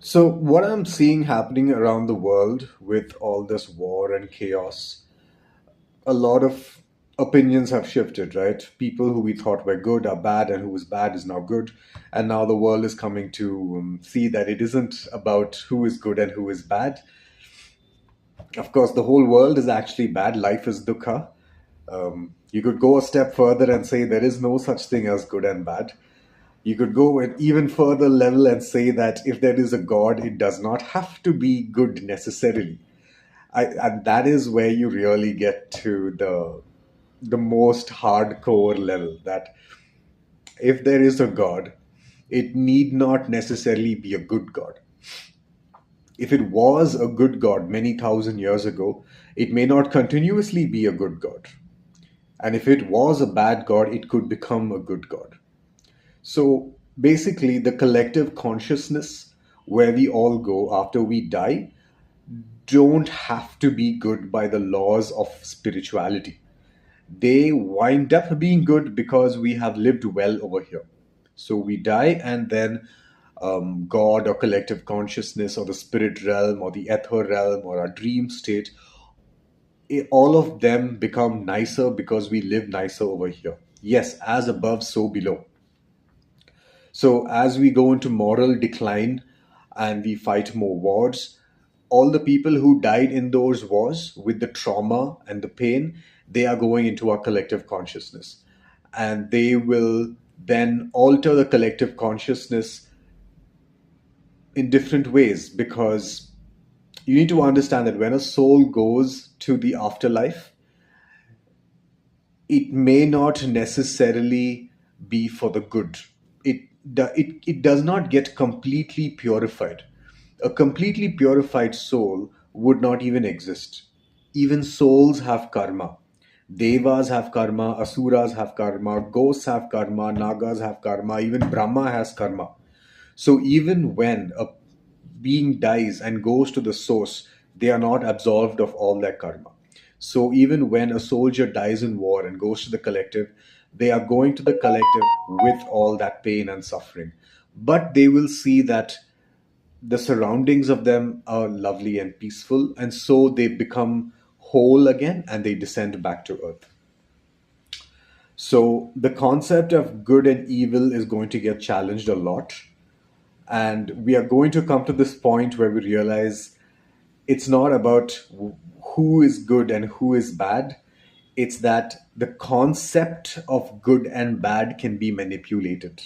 So, what I'm seeing happening around the world with all this war and chaos, a lot of opinions have shifted, right? People who we thought were good are bad, and who was bad is now good. And now the world is coming to see that it isn't about who is good and who is bad. Of course, the whole world is actually bad. Life is dukkha. You could go a step further and say there is no such thing as good and bad. You could go an even further level and say that if there is a God, it does not have to be good necessarily. And that is where you really get to the most hardcore level. That if there is a God, it need not necessarily be a good God. If it was a good God many thousand years ago, it may not continuously be a good God. And if it was a bad God, it could become a good God. So basically, the collective consciousness where we all go after we die don't have to be good by the laws of spirituality. They wind up being good because we have lived well over here. So we die, and then God or collective consciousness or the spirit realm or the ether realm or our dream state, all of them become nicer because we live nicer over here. Yes, as above, so below. So as we go into moral decline and we fight more wars, all the people who died in those wars with the trauma and the pain, they are going into our collective consciousness. And they will then alter the collective consciousness in different ways, because you need to understand that when a soul goes to the afterlife, it may not necessarily be for the good. It does not get completely purified. A completely purified soul would not even exist. Even souls have karma. Devas have karma, asuras have karma, ghosts have karma, nagas have karma, even Brahma has karma. So even when a being dies and goes to the source, they are not absolved of all their karma. So even when a soldier dies in war and goes to the collective, they are going to the collective with all that pain and suffering. But they will see that the surroundings of them are lovely and peaceful, and so they become whole again and they descend back to earth. So the concept of good and evil is going to get challenged a lot. And we are going to come to this point where we realize it's not about who is good and who is bad. It's that the concept of good and bad can be manipulated.